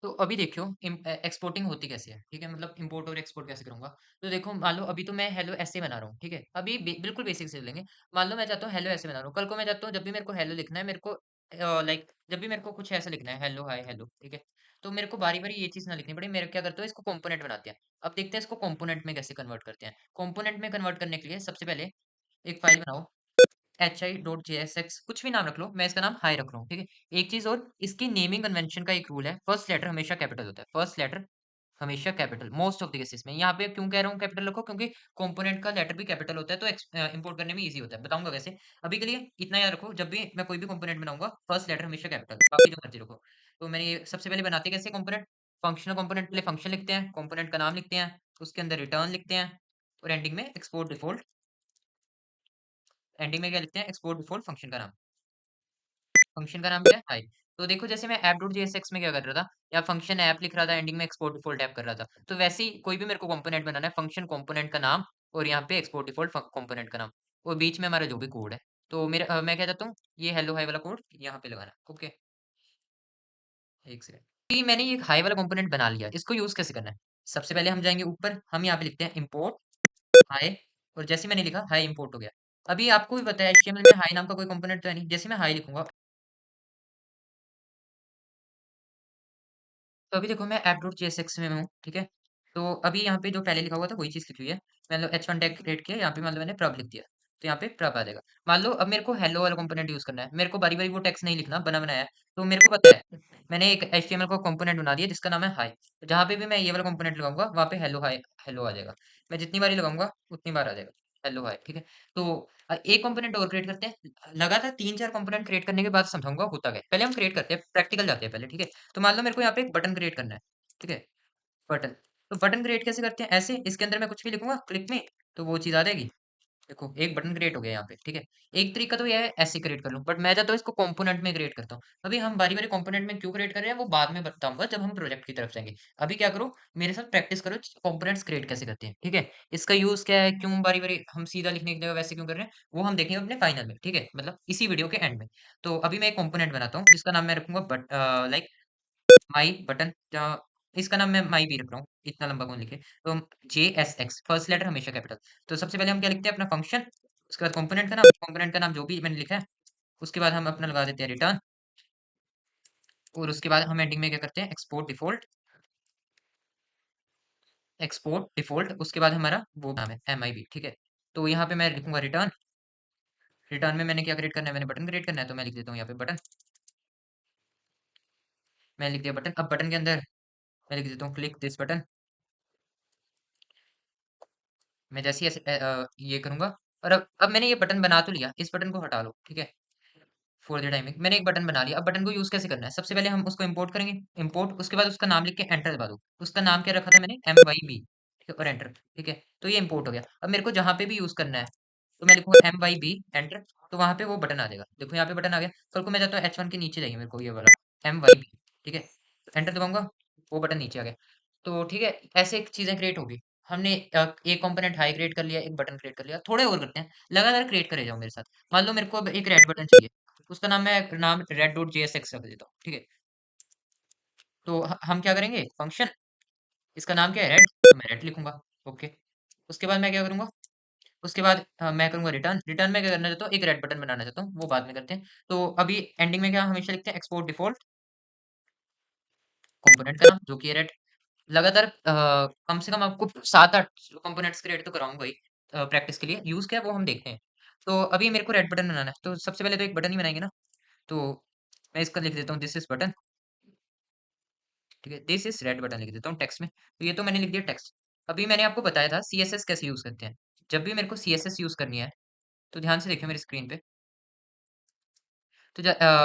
तो अभी देखियो एक्सपोर्टिंग होती कैसे है, ठीक है? मतलब इम्पोर्ट और एक्सपोर्ट कैसे करूँगा? तो देखो मान लो अभी तो मैं हेलो ऐसे बना रहा हूँ, ठीक है? अभी बिल्कुल बेसिक से लेंगे। मान लो मैं चाहता हूँ हेलो ऐसे बना रहा हूँ, कल को मैं चाहता हूँ जब भी मेरे को हेलो लिखना है, मेरे को लाइक जब भी मेरे को कुछ ऐसा लिखना है हेलो, हाय, हेलो, ठीक है? तो मेरे को बारी-बारी ये चीज़ ना लिखनी पड़े, मैं क्या करता हूँ इसको कॉम्पोनेंट बनाते हैं। अब देखते हैं इसको कॉम्पोनेंट में कैसे कन्वर्ट करते हैं। कॉम्पोनेंट में कन्वर्ट करने के लिए सबसे पहले एक फाइल बनाओ hi.jsx कुछ भी नाम रख लो, मैं इसका नाम हाय रख रहा हूँ, ठीक है? एक चीज़ और, इसकी नेमिंग कन्वेंशन का एक रूल है, फर्स्ट लेटर हमेशा कैपिटल होता है, फर्स्ट लेटर हमेशा capital, most of the cases में। यहाँ पे क्यों कह रहा हूँ कैपिटल रखो? क्योंकि कंपोनेंट का लेटर भी कैपिटल होता है, तो इंपोर्ट करने में ईज़ी होता है। बताऊँगा कैसे। अभी के लिए इतना याद रखो, जब भी मैं कोई भी कंपोनेंट बनाऊँगा, फर्स्ट लेटर हमेशा कैपिटल, बाकी जो मर्ज़ी रखो। तो मैंने ये सबसे पहले बनाते कैसे कंपोनेंट? फंक्शनल कंपोनेंट के लिए फंक्शन लिखते हैं, कंपोनेंट का नाम लिखते हैं, उसके अंदर रिटर्न लिखते हैं और एंडिंग में एक्सपोर्ट डिफ़ॉल्ट, एंडिंग में क्या लिखते हैं? एक्सपोर्ट डिफ़ॉल्ट फंक्शन का नाम। फंक्शन का नाम क्या है? हाय। तो देखो जैसे मैं app.jsx में क्या कर रहा था, या फंक्शन ऐप लिख रहा था, एंडिंग में एक्सपोर्ट डिफॉल्ट ऐप कर रहा था। तो वैसे ही कोई भी मेरे को कंपोनेंट बनाना है, फंक्शन कंपोनेंट का नाम और यहाँ पे एक्सपोर्ट डिफॉल्ट कंपोनेंट का नाम और बीच में हमारा जो भी कोड है। तो मैं क्या चाहता हूँ, ये हेलो हाय वाला कोड यहाँ पे लगाना है। ओके, एक सेकंड। ये मैंने ये हाय वाला कंपोनेंट बना लिया। इसको यूज़ कैसे करना है? सबसे पहले हम जाएँगे ऊपर, हम यहाँ पे लिखते हैं इम्पोर्ट हाय और जैसे ही मैंने लिखा हाय इम्पोर्ट हो गया। अभी आपको भी पता है एचटीएमएल में हाय नाम का कोई कंपोनेंट तो है नहीं। जैसे मैं हाय लिखूँगा, तो अभी देखो मैं app.jsx में हूँ, ठीक है? तो अभी यहाँ पे जो पहले लिखा हुआ था वही चीज़ लिखी हुई है। मान लो h1 टैग क्रिएट किया, यहाँ पे मान लो मैंने प्रब लिख दिया, तो यहाँ पे प्रब आ जाएगा। मान लो अब मेरे को हेलो वाला कंपोनेंट यूज़ करना है, मेरे को बारी-बारी वो टेक्स्ट नहीं लिखना, बना-बनाया है। तो मेरे को पता है, मैंने एक एचटीएमएल का कंपोनेंट बना दिया जिसका नाम है हाय। जहाँ पे भी मैं ये वाला कंपोनेंट लगाऊँगा, वहाँ पे हेलो हाय हेलो आ जाएगा। मैं जितनी बारी लगाऊँगा, उतनी बार आ जाएगा, हेलो हाय, ठीक है? तो एक कंपोनेंट और क्रिएट करते हैं। लगातार 3-4 कंपोनेंट क्रिएट करने के बाद समझाऊँगा होता क्या है। पहले हम क्रिएट करते हैं, प्रैक्टिकल जाते हैं पहले, ठीक है? तो मान लो मेरे को यहाँ पे एक बटन क्रिएट करना है, ठीक है? बटन, तो बटन क्रिएट कैसे करते हैं? ऐसे इसके अंदर मैं कुछ भी लिखूँगा क्लिक में, तो वो चीज़ आ जाएगी। देखो एक बटन क्रिएट हो गया यहाँ पे, ठीक है? एक तरीका तो ये है ऐसे क्रिएट कर लूँ, बट मैं चाहता हूँ इसको कंपोनेंट में क्रिएट करता हूँ। अभी हम बारी-बारी कंपोनेंट में क्यों क्रिएट कर रहे हैं, वो बाद में बताऊँगा जब हम प्रोजेक्ट की तरफ जाएँगे। अभी क्या करो, मेरे साथ प्रैक्टिस करो कंपोनेंट्स क्रिएट कैसे करते हैं, ठीक है? इसका यूज़ क्या है, क्यों बारी-बारी हम सीधा लिखने की जगह वैसे क्यों कर रहे हैं, वो हम देखेंगे अपने फाइनल में, ठीक है? मतलब इसी वीडियो के एंड में। तो अभी मैं एक कंपोनेंट बनाता हूँ, जिसका नाम मैं रखूँगा लाइक माई बटन, जहाँ इसका नाम मैं माई भी रख रहा हूँ, इतना लंबा कौन लिखे? तो जेएसएक्स फर्स्ट लेटर हमेशा कैपिटल। तो सबसे पहले हम क्या लिखते हैं, अपना फंक्शन, उसके बाद कंपोनेंट का नाम जो भी मैंने लिखा है, उसके बाद हम अपना लगा देते हैं रिटर्न और उसके बाद हम एंडिंग में क्या करते हैं, एक्सपोर्ट डिफ़ॉल्ट, उसके बाद हमारा वो नाम है एमिब, ठीक है? तो यहाँ पे मैं लिखूंगा रिटर्न। रिटर्न में मैंने क्या क्रिएट करना है, मैंने बटन क्रिएट करना है, तो मैं लिख देता हूँ यहाँ पे बटन। मैं लिख दिया बटन। अब बटन के अंदर मैं लिख देता हूँ क्लिक दिस बटन। मैं जैसे ही ऐसे ये करूंगा। और अब मैंने ये बटन बना तो लिया, इस बटन को हटा लो, ठीक है। फॉर द टाइमिंग मैंने एक बटन बना लिया। अब बटन को यूज कैसे करना है, सबसे पहले हम उसको इंपोर्ट करेंगे। इंपोर्ट, उसके बाद उसका नाम लिख के एंटर दबा दो। उसका नाम क्या रखा था मैंने, MYB, ठीक है, और एंटर। ठीक है, तो ये इंपोर्ट हो गया। अब मेरे को जहां पे भी यूज करना है तो मैं लिखूंगा MYB एंटर। तो वहां पे वो बटन आ जाएगा। देखो यहाँ पे बटन आ गया। कल को मैं जाता हूँ H1 के नीचे जाइए, मेरे को ये वाला MYB, ठीक है, एंटर दबाऊंगा, वो बटन नीचे आ गया। तो ठीक है, ऐसे चीजें क्रिएट होगी। हमने एक कंपोनेंट हाई क्रिएट कर लिया, एक बटन क्रिएट कर लिया, थोड़े और करते हैं, लगातार क्रिएट करे जाओ मेरे साथ। मान लो मेरे को अब एक रेड बटन चाहिए, उसका नाम मैं नाम रेड डॉट JSX रख देता हूँ, ठीक है। तो हम क्या करेंगे, फंक्शन, इसका नाम क्या है, रेड, तो मैं रेड लिखूंगा। ओके, उसके बाद मैं क्या करूंगा, उसके बाद मैं करूंगा रिटर्न। रिटर्न में क्या करना चाहता हूँ, एक रेड बटन बनाना चाहता हूँ, वो बाद में करते हैं। तो अभी एंडिंग में क्या हमेशा लिखते हैं, एक्सपोर्ट डिफॉल्ट कंपोनेंट का नाम जो कि है रेड। लगातार कम से कम आपको 7-8 कंपोनेंट्स क्रिएट तो कराऊंगा ही प्रैक्टिस के लिए। यूज क्या है वो हम देखते हैं। तो अभी मेरे को रेड बटन बनाना है, तो सबसे पहले तो एक बटन ही बनाएंगे ना। तो मैं इसका लिख देता हूँ दिस इज बटन, ठीक है, दिस इज रेड बटन लिख देता हूँ टेक्स्ट में। तो ये तो मैंने लिख दिया टेक्स्ट। अभी मैंने आपको बताया था CSS कैसे यूज करते हैं। जब भी मेरे को CSS यूज करनी है, तो ध्यान से देखियो मेरी स्क्रीन पे। तो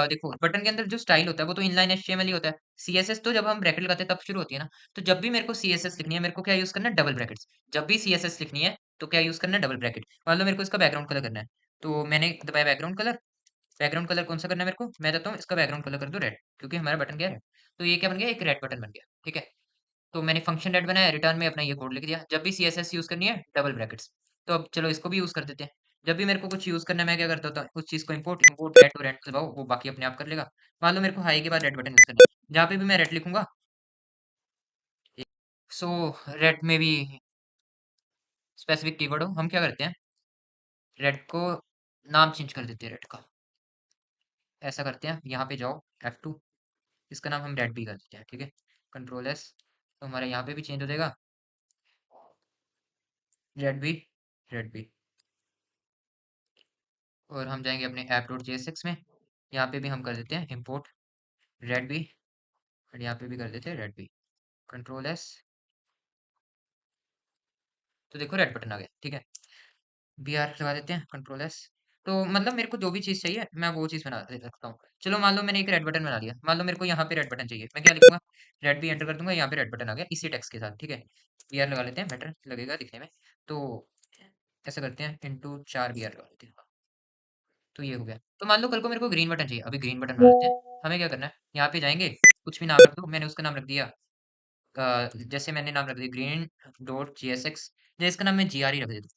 देखो बटन के अंदर जो स्टाइल होता है वो तो इनलाइन HTML ही होता है। CSS तो जब हम ब्रैकेट लगाते हैं तब शुरू होती है ना। तो जब भी मेरे को CSS लिखनी है, मेरे को क्या यूज करना है, डबल ब्रैकेट्स। जब भी CSS लिखनी है तो क्या यूज करना है, डबल ब्रैकेट। मान लो मेरे को इसका बैकग्राउंड कलर करना है, तो मैंने दबाया बैकग्राउंड कलर। बैकग्राउंड कलर कौन सा करना है मेरे को, मैं देता हूँ इसका बैकग्राउंड कलर कर दो रेड, क्योंकि हमारा बटन क्या है, तो ये क्या बन गया, एक रेड बटन बन गया, ठीक है। तो मैंने फंक्शन रेड बनाया, रिटर्न में अपना ये कोड लिख दिया। जब भी CSS यूज करनी है, डबल ब्रैकेट्स। तो अब चलो इसको भी यूज कर देते हैं। जब भी मेरे को कुछ यूज करना है, मैं क्या करता होता उस चीज को import import red to red दबाओ, वो बाकी अपने आप कर लेगा। मान लो मेरे को हाई के बाद रेड बटन यूज करना है, जहाँ पे भी मैं रेड लिखूंगा। सो रेड में भी स्पेसिफिक कीवर्ड हो, हम क्या करते हैं, रेड को नाम चेंज कर देते हैं रेड का। ऐसा करते हैं, यहाँ पे जाओ F2, इसका नाम हम रेड भी कर देते हैं, ठीक है। Ctrl+S, तो हमारे यहाँ पे भी चेंज हो जाएगा, रेड भी, रेड भी। और हम जाएंगे अपने app.jsx में, यहाँ पे भी हम कर देते हैं इंपोर्ट रेड भी, और यहाँ पे भी कर देते हैं रेड भी। Ctrl+S, तो देखो रेड बटन आ गया, ठीक है। BR लगा देते हैं, Ctrl+S। तो मतलब मेरे को जो भी चीज़ चाहिए मैं वो चीज़ बना दे सकता हूँ। चलो मान लो मैंने एक रेड बटन बना लिया, मान लो मेरे को यहाँ पे रेड बटन चाहिए, मैं क्या लिखूंगा, रेड भी एंटर कर दूंगा, यहाँ पे रेड बटन आ गया इसी टेक्स्ट के साथ, ठीक है। BR लगा लेते हैं, बेटर लगेगा दिखने में। तो ऐसा करते हैं, इंटू 4 BR लगा लेते हैं। तो ये हो गया। तो मान लो कल को मेरे को ग्रीन बटन चाहिए, अभी ग्रीन बटन बना लेते हैं। हमें क्या करना है, यहाँ पे जाएंगे, कुछ भी नाम रख दो, मैंने उसका नाम रख दिया जैसे मैंने नाम रख दिया ग्रीन डॉट JSX, जैसे इसका नाम मैं GR ही रख देता हूँ,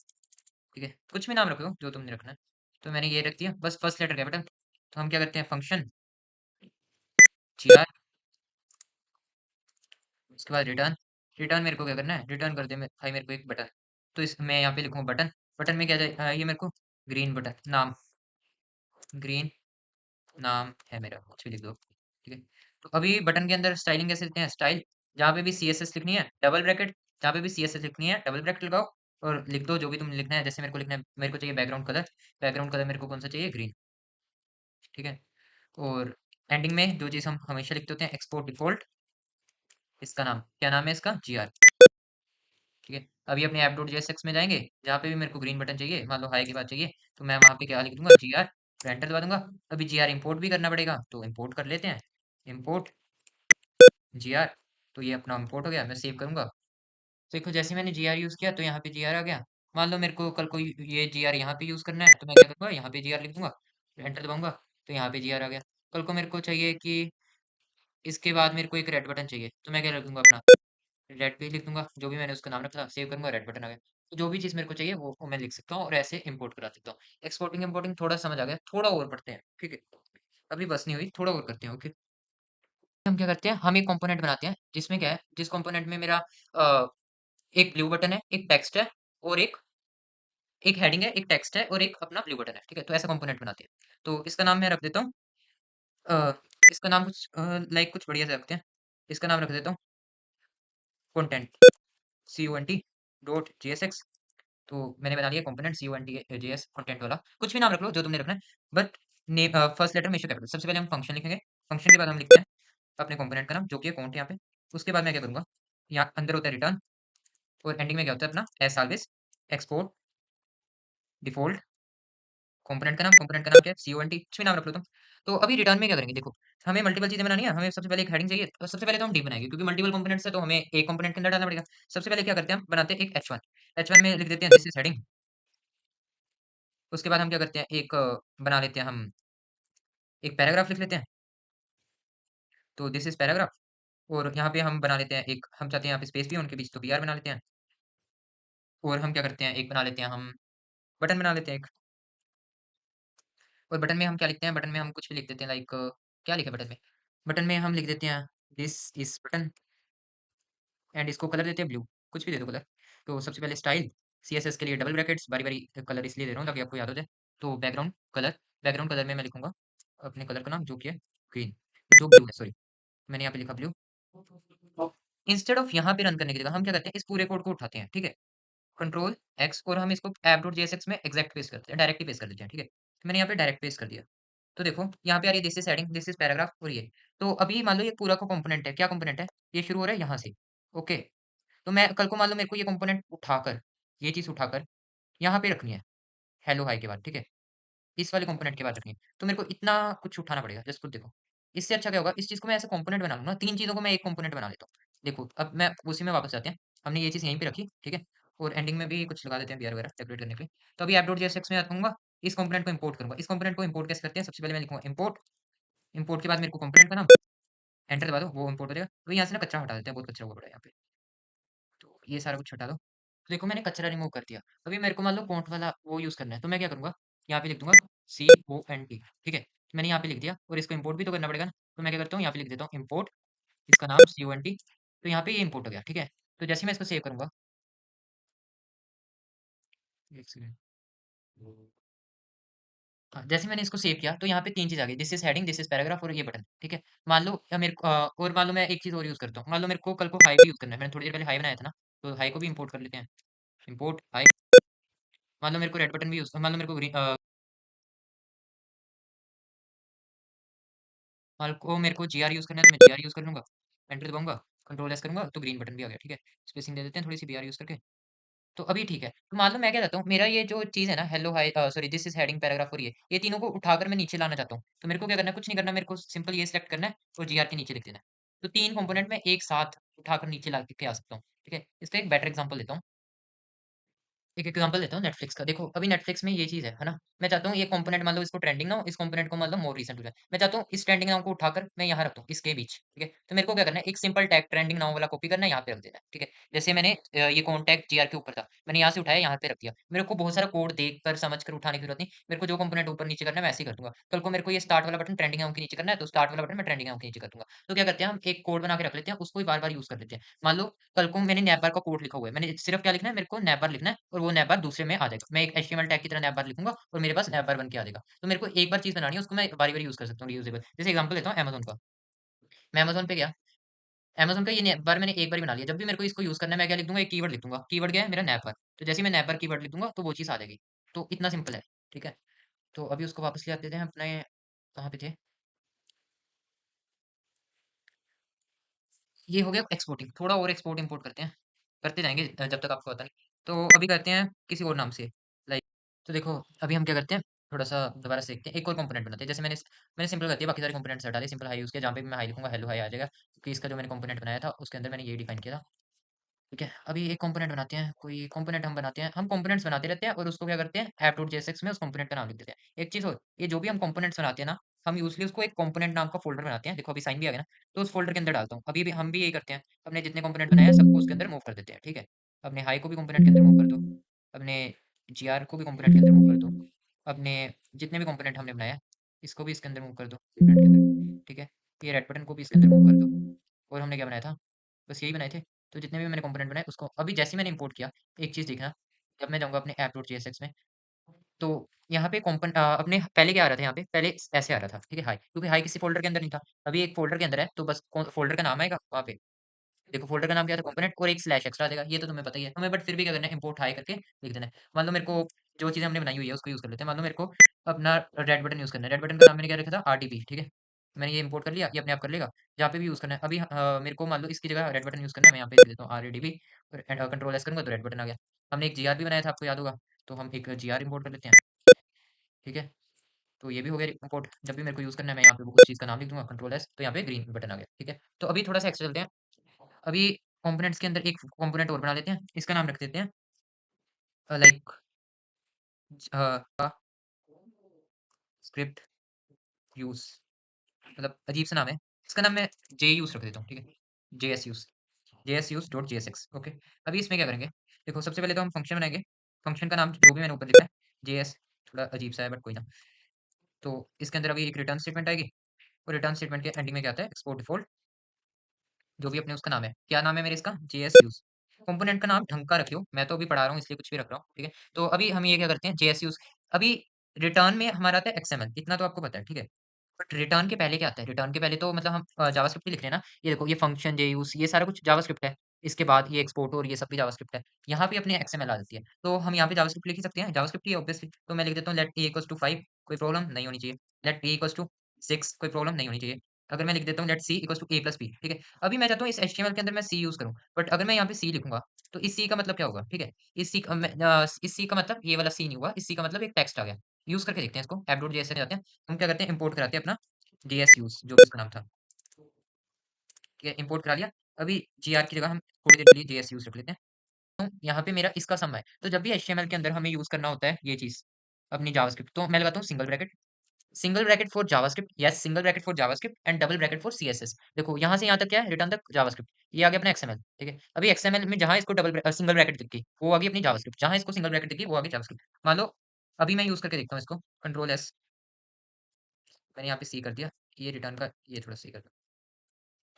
ठीक है। कुछ भी नाम रख दो जो तुमने रखना है। तो मैंने ये रख दिया, बस फर्स्ट लेटर कैपिटल। तो हम क्या करते हैं, फंक्शन GR, उसके बाद रिटर्न। रिटर्न मेरे को क्या करना है, रिटर्न कर दे भाई मेरे को एक बटन। तो इस मैं यहाँ पे लिखूंगा बटन। बटन में क्या जाए, ये मेरे को ग्रीन बटन नाम, ग्रीन नाम है मेरा, कुछ भी लिख दो, ठीक है। तो अभी बटन के अंदर स्टाइलिंग कैसे लिखते हैं, स्टाइल, जहाँ पे भी CSS लिखनी है डबल ब्रैकेट, जहाँ पे भी CSS लिखनी है डबल ब्रैकेट लगाओ, और लिख दो जो भी तुम लिखना है। जैसे मेरे को लिखना है, मेरे को चाहिए बैकग्राउंड कलर, बैकग्राउंड कलर मेरे को कौन सा चाहिए, ग्रीन, ठीक है। और एंडिंग में जो चीज़ हम हमेशा लिखते होते हैं, एक्सपोर्ट डिफॉल्ट, इसका नाम क्या नाम है, इसका GR, ठीक है। अभी अपने app.jsx में जाएंगे, जहाँ पे भी मेरे को ग्रीन बटन चाहिए, मान लो हाई के बाद चाहिए, तो मैं वहाँ पे क्या लिख दूंगा, GR, एंटर दबा दूंगा। अभी GR इंपोर्ट भी करना पड़ेगा, तो इंपोर्ट कर लेते हैं, इंपोर्ट GR। तो ये अपना इंपोर्ट हो गया, मैं सेव करूंगा। तो देखो जैसे मैंने GR यूज किया तो यहाँ पे GR आ गया। मान लो मेरे को कल को ये GR यहाँ पे यूज करना है, तो मैं क्या करूंगा, यहाँ पे GR लिख दूंगा, एंटर दबाऊंगा, तो यहाँ पे GR आ गया। कल को मेरे को चाहिए कि इसके बाद मेरे को एक रेड बटन चाहिए, तो मैं क्या लिख दूंगा, अपना रेड भी लिख दूंगा, जो भी मैंने उसका नाम रखा था, सेव करूंगा, रेड बटन आ गया। तो जो भी चीज़ मेरे को चाहिए वो मैं लिख सकता हूँ, और ऐसे इंपोर्ट करा सकता हूँ। एक्सपोर्टिंग इंपोर्टिंग थोड़ा समझ आ गया, थोड़ा और पढ़ते हैं, ठीक है। अभी बस नहीं हुई, थोड़ा और करते हैं, ओके। हम क्या करते हैं, हम एक कंपोनेंट बनाते हैं जिसमें क्या है, जिस कंपोनेंट में मेरा अ, एक ब्लू बटन है, एक टेक्स्ट है, और एक हेडिंग है, एक टेक्स्ट है, और एक अपना ब्लू बटन है, ठीक है। तो ऐसा कंपोनेंट बनाते हैं। तो इसका नाम मैं रख देता हूँ अ, इसका नाम कुछ लाइक कुछ बढ़िया से रखते हैं। इसका नाम रख देता हूँ कंटेंट, CONT डॉट JSX। तो मैंने बना लिया कंपोनेंट CONTJS कंटेंट वाला, कुछ भी नाम रख लो जो तुमने रखना है, बट फर्स्ट लेटर में कैपिटल। सबसे पहले हम फंक्शन लिखेंगे, फंक्शन के बाद हम लिखते हैं अपने कंपोनेंट का नाम जो कि है कॉन्ट यहाँ पे। उसके बाद मैं क्या करूँगा, यहाँ अंदर होता है रिटर्न और एंडिंग में क्या होता है अपना as always export default component का नाम क्या है CONT, कुछ भी नाम रख लो तुम। तो अभी रिटर्न में क्या करेंगे देखो, हमें मल्टीपल चीज़ें बनानी है, हमें सबसे पहले एक हेडिंग चाहिए। तो सबसे पहले तो हम डिव बनाएँगे क्योंकि मल्टीपल कंपोनेंट्स है तो हमें एक कंपोनेंट के अंदर डालना पड़ेगा। सबसे पहले क्या करते हैं हम बनाते हैं एक H1, H1 में लिख देते हैं दिस इज़ हेडिंग। उसके बाद हम क्या करते हैं एक बना लेते हैं हम एक पैराग्राफ लिख लेते हैं, तो दिस इज़ पैराग्राफ। और यहाँ पे हम बना लेते हैं एक, हम चाहते हैं यहाँ पे स्पेस भी हो उनके बीच तो बीआर बना लेते हैं। और हम क्या करते हैं एक बना लेते हैं हम बटन बना लेते हैं एक। और बटन में हम क्या लिखते हैं, बटन में हम कुछ भी लिख देते हैं लाइक क्या लिखें बटन में? बटन में हम लिख देते हैं दिस इज़ बटन एंड इसको कलर देते हैं ब्लू, कुछ भी दे दो कलर। तो सबसे पहले स्टाइल, सीएसएस के लिए डबल ब्रैकेट्स बारी-बारी कलर इसलिए दे रहा हूँ ताकि आपको याद हो जाए। तो बैकग्राउंड कलर में मैं लिखूँगा अपने कलर का नाम जो कि है ग्रीन, जो ब्लू है सॉरी, मैंने यहाँ पे लिखा ब्लू। इंस्टेड ऑफ यहाँ पे रन करने की जगह हम क्या करते हैं इस पूरे कोड को उठाते हैं, ठीक है? कंट्रोल एक्स और हम इसको app.jsx में एग्जैक्ट पेस्ट करते हैं, डायरेक्टली पेस्ट कर देते हैं, ठीक है? तो मैंने यहाँ पे डायरेक्ट पेस्ट कर दिया। तो देखो यहाँ पे आ रही है this is heading, this is paragraph और ये। तो अभी मान लो ये पूरा का कंपोनेंट है, क्या कंपोनेंट है? ये शुरू हो रहा है यहाँ से, ओके? तो मैं कल को मान लो मेरे को ये कंपोनेंट उठाकर, ये चीज़ उठाकर यहाँ पे रखनी है, हेलो हाय के बाद, ठीक है? इस वाले कंपोनेंट के बाद रखनी है। तो मेरे को इतना कुछ उठाना पड़ेगा, जस्ट खुद देखो। इससे अच्छा क्या होगा, इस चीज़ को मैं ऐसे कंपोनेंट बना लूँगा, 3 चीज़ों को मैं एक कंपोनेंट बना लेता हूँ। देखो, अब मैं उसी में वापस आते हैं। हमने ये चीज़ यहीं पे रखी, ठीक है? और एंडिंग में भी कुछ लगा देते हैं बीआर वगैरह डेकोरेट करने के लिए। तो अभी app.jsx में आऊँगा, इस कंपोनेंट को इम्पोर्ट करूँगा। इस कंपोनेंट को इम्पोर्ट कैसे करते हैं? सबसे पहले मैं लिखूँगा इम्पोर्ट, इम्पोर्ट के बाद मेरे को कंपोनेंट का नाम, एंटर दबा दो, वो इम्पोर्ट हो जाएगा। तो यहाँ से ना कचरा हटा देते हैं, बहुत कचरा हुआ पड़ा है यहाँ पे। तो ये सारा कुछ हटा दो। तो देखो मैंने कचरा रिमूव कर दिया। अभी मेरे को मान लो फ़ॉन्ट वाला वो यूज़ करना है, तो मैं क्या करूँगा, यहाँ पे लिख दूँगा CONT, ठीक है? मैंने यहाँ पे लिख दिया और इसको इम्पोर्ट भी तो करना पड़ेगा ना, तो मैं क्या करता हूँ यहाँ पे लिख देता हूँ इम्पोर्ट, इसका नाम CONT, तो यहाँ पे ये इम्पोर्ट हो गया, ठीक है? तो जैसे ही मैं इसको सेव करूँगा, 1 सेकंड। हाँ, जैसे मैंने इसको सेव किया तो यहाँ पे 3 चीज़ आ गई, this is heading, this is paragraph और ये बटन, ठीक है? मान लो और मान लो मैं एक चीज़ और यूज़ करता हूँ, मान लो मेरे को कल को हाई भी यूज़ करना है, मैंने थोड़ी देर पहले हाई बनाया था ना, तो हाई को भी इम्पोर्ट कर लेते हैं, इम्पोर्ट हाई। मान लो मेरे को रेड बटन भी यूज़ मान लो मेरे को को मेरे को जीआर यूज़ करना है तो मैं जीआर यूज़ कर लूँगा। एंटर दबाऊँगा, कंट्रोल एस करूँगा तो ग्रीन बटन भी आ गया, ठीक है? स्पेसिंग दे देते हैं थोड़ी-सी बीआर यूज़ करके, तो अभी ठीक है। तो मान लो मैं क्या चाहता हूँ, मेरा ये जो चीज़ है ना hello hi sorry this is heading paragraph और ये तीनों को उठाकर मैं नीचे लाना चाहता हूँ। तो मेरे को क्या करना है, कुछ नहीं करना, मेरे को सिंपल ये सिलेक्ट करना है और जीआर के नीचे लिख देना है। तो 3 कंपोनेंट मैं एक साथ उठाकर नीचे ला के आ सकता हूँ, ठीक है? इसका एक बेटर एग्ज़ाम्पल देता हूँ। एक एग्जांपल देता हूँ नेटफ्लिक्स का। देखो, अभी नेटफ्लिक्स में ये चीज़ है ना? मैं चाहता हूँ ये कंपोनेंट मान लो इसको ट्रेंडिंग ना हो, इस कंपोनेंट को मान लो मोर रिसेंट हो जाए। मैं चाहता हूँ इस ट्रेंडिंग नाउ को उठाकर मैं यहाँ रख दूँ, इसके बीच, ठीक है? तो मेरे को क्या करना है, एक सिंपल टैग ट्रेंडिंग नाउ वाला कॉपी करना है, यहाँ पे रख देना है, ठीक है? जैसे मैंने ये कॉन्टैक्ट जीआर के ऊपर था, मैंने यहाँ से उठाया, यहाँ पे रख दिया। मेरे को बहुत सारा कोड देखकर, समझकर उठाने की जरूरत नहीं। मेरे को जो कंपोनेंट ऊपर-नीचे करना है, मैं ऐसे ही कर दूँगा। कल को मेरे को ये स्टार्ट वाला बटन ट्रेंडिंग नाउ के नीचे करना है, तो स्टार्ट वाला बटन मैं ट्रेंडिंग नाउ के नीचे कर दूँगा। तो क्या करते हैं हम, एक कोड बना के रख लेते हैं, उसको ही बार-बार यूज़ कर लेते हैं। मान लो कल को मैंने नैपबार का कोड लिखा हुआ है, मैंने सिर्फ क्या लिखना है, मेरे को नैपबार लिखना है और वो नैपबार दूसरे में आ जाएगा। मैं एक एचटीएमएल टैग की तरह नैपबार लिखूँगा और मेरे पास नैपबार बन के आ जाएगा। तो मेरे को एक बार चीज़ बनानी है, उसको मैं बारी-बारी यूज़ कर सकता हूँ रीयूजेबल। जैसे एग्ज़ाम्पल लेता हूँ अमेज़न का। मैं अमेज़न पे गया, अमेज़न का ये नैपबार मैंने एक बार ही बना लिया। जब भी मेरे को इसको यूज़ करना है, मैं क्या लिख दूँगा, एक कीवर्ड लिख दूँगा। कीवर्ड क्या है, मेरा नैपबार। तो जैसे ही मैं नैपबार कीवर्ड लिख दूँगा, तो वो चीज़ आ जाएगी। तो इतना सिंपल है, ठीक है? तो अभी उसको वापस ले आते हैं अपने, कहाँ पे थे? ये हो गया एक्सपोर्टिंग। थोड़ा और एक्सपोर्ट इम्पोर्ट करते हैं। करते जाएँगे जब तक आपको पता नहीं। तो अभी करते हैं किसी और नाम से, लाइक, तो देखो अभी हम क्या करते हैं, थोड़ा-सा दोबारा से देखते हैं, एक और कंपोनेंट बनाते हैं। जैसे मैंने सिंपल कर दिया, बाकी सारे कंपोनेंट्स हटा दिए, सिंपल हाई यूज़ किया, जहाँ पे भी मैं हाई लिखूँगा, हेलो हाई आ जाएगा। क्योंकि इसका जो मैंने कंपोनेंट बनाया था, उसके अंदर मैंने यही डिफाइन किया था। ठीक है, अभी एक कंपोनेंट बनाते हैं, कोई कंपोनेंट हम बनाते हैं, हम कंपोनेंट्स बनाते रहते हैं और उसको क्या करते हैं, app.jsx में उस कंपोनेंट का नाम लिख देते हैं। एक चीज़ और, ये जो भी हम कंपोनेंट्स बनाते हैं ना, हम यूज़ुअली उसको एक कंपोनेंट नाम का फ़ोल्डर बनाते हैं। देखो अभी साइन भी आ गया ना, तो उस फ़ोल्डर के अंदर डालता हूँ। अभी भी हम भी यही करते हैं, अपने जितने कंपोनेंट बनाए हैं, सबको उसके अंदर मूव कर देते हैं, ठीक है? अपने हाई को भी कंपोनेंट के अंदर मूव कर दो, अपने जीआर को भी कंपोनेंट के अंदर मूव कर दो, अपने जितने भी कंपोनेंट हमने बनाए हैं, इसको भी इसके अंदर मूव कर दो, कंपोनेंट के अंदर, ठीक है? ये रेड बटन को भी इसके अंदर मूव कर दो। और हमने क्या बनाया था? बस यही बनाए थे। तो जितने भी मैंने कंपोनेंट बनाए उसको अभी जैसे ही मैंने इंपोर्ट किया, एक चीज़ देखना, जब मैं जाऊँगा अपने app.jsx में, तो यहाँ पे अपने पहले क्या आ रहा था यहाँ पे, पहले ऐसे आ रहा था, ठीक है, हाई, क्योंकि हाई किसी फ़ोल्डर के अंदर नहीं था। अभी एक फ़ोल्डर के अंदर है, तो बस फ़ोल्डर का नाम आएगा वहाँ पे, देखो फ़ोल्डर का नाम क्या था कंपोनेंट और एक स्लैश एक्स्ट्रा देगा, ये तो तुम्हें पता ही है। हमें बट फिर भी क्या करना है इम्पोर्ट हाई करके लिख देना है। मान लो मेरे को जो चीज़ हमने बनाई हुई है उसको यूज़ कर लेते हैं। मान लो मेरे को अपना रेड बटन यूज़ करना है। रेड बटन का नाम मैंने क्या रखा था आरटीबी ठीक है। मैंने ये इम्पोर्ट कर लिया, ये अपने आप कर लेगा। जहाँ पे भी यूज़ करना है अभी मेरे को मान लो इसकी जगह रेड बटन यूज़ करना है, मैं यहाँ पे लिख देता हूँ आरएडीबी और कंट्रोल एस करूँगा तो रेड बटन आ गया। हमने एक जीआर भी बनाया था आपको याद होगा, तो हम एक जीआर इम्पोर्ट कर लेते हैं, ठीक है। तो ये भी हो गया इम्पोर्ट। जब भी मेरे को यूज़ करना है मैं यहाँ पे उस चीज़ का नाम लिख दूँगा कंट्रोल एस तो यहाँ पे ग्रीन बटन आ गया, ठीक है। तो अभी थोड़ा-सा एक्स्ट्रा चलते हैं। अभी कंपोनेंट्स के अंदर एक कंपोनेंट और बना लेते हैं। इसका नाम रख देते हैं लाइक स्क्रिप्ट यूज़ मतलब अजीब सा नाम है। इसका नाम मैं जेयूज़ रख देता हूँ, ठीक है? जेएसयूज़ जेएसयूज़ डॉट जेएसएक्स ओके। अभी इसमें क्या करेंगे? देखो सबसे पहले तो हम फंक्शन बनाएँगे। फंक्शन का नाम जो भी मैंने ऊपर लिखा है जेएस थोड़ा अजीब सा है बट कोई ना। तो इसके अंदर अभी एक रिटर्न स्टेटमेंट आएगी और रिटर्न स्टेटमेंट के एंडिंग में क्या आता है एक्सपोर्ट डिफ़ॉल्ट जो भी अपने उसका नाम है। क्या नाम है मेरे इसका? जेएसयूज़। कंपोनेंट का नाम ढंग का रखियो। मैं तो अभी पढ़ा रहा हूँ इसलिए कुछ भी रख रहा हूँ, ठीक है? तो अभी हम ये क्या करते हैं जेएसयूज़ अभी रिटर्न में हमारा आता है एक्सएमएल इतना तो आपको पता है, ठीक है? बट रिटर्न के पहले क्या आता है? रिटर्न के पहले तो मतलब हम जावास्क्रिप्ट ही लिख रहे हैं ना। ये देखो ये फंक्शन जेयूज़ ये सारा कुछ जावास्क्रिप्ट है। इसके बाद ये एक्सपोर्ट और ये सब भी जावास्क्रिप्ट है। यहाँ पे अपनी एक्सएमएल आ जाती है। तो हम यहाँ पे जावास्क्रिप्ट लिख ही सकते हैं। जावास्क्रिप्ट ही है ऑब्वियसली। तो मैं लिख देता हूँ लेट a इक्वल्स टू 5 कोई प्रॉब्लम नहीं होनी चाहिए। लेट b इक्वल्स टू 6 कोई प्रॉब्लम नहीं होनी चाहिए। अगर मैं लिख देता हूँ let c equals to a plus b ठीक है? अभी मैं चाहता हूँ इस एचटीएमएल के अंदर मैं सी यूज़ करूँ। बट अगर मैं यहाँ पे सी लिखूँगा, तो इस सी का मतलब क्या होगा? ठीक है? इस सी का मतलब ये वाला सी नहीं हुआ, इस सी का मतलब एक टेक्स्ट आ गया। यूज़ करके देखते हैं इसको app.js में जाते हैं। हम क्या करते हैं इम्पोर्ट कराते हैं अपना जेएसयूज़ जो भी इसका नाम था। ठीक है? इम्पोर्ट करा लिया। अभी जीआर की जगह हम थोड़ी देर के लिए जेएसयूज़ रख लेते हैं। तो यहाँ पे मेरा इसका सम है। तो जब भी एचटीएमएल के अंदर हमें यूज़ करना होता है ये चीज़, अपनी जावास्क्रिप्ट तो मैं लगाता हूँ single bracket for JavaScript yes single bracket for JavaScript and double bracket for CSS. देखो यहाँ से यहाँ तक क्या है रिटर्न तक जावास्क्रिप्ट। ये आ गया अपना एक्सएमएल ठीक है। अभी एक्सएमएल में जहाँ इसको सिंगल ब्रैकेट दिख गई वो आ गई अपनी जावास्क्रिप्ट। जहाँ इसको सिंगल ब्रैकेट दिख गई वो आ गई जावास्क्रिप्ट। मान लो अभी मैं यूज़ करके देखता हूँ इसको कंट्रोल एस मैंने यहाँ पे सी कर दिया। ये रिटर्न का ये थोड़ा सी कर दो।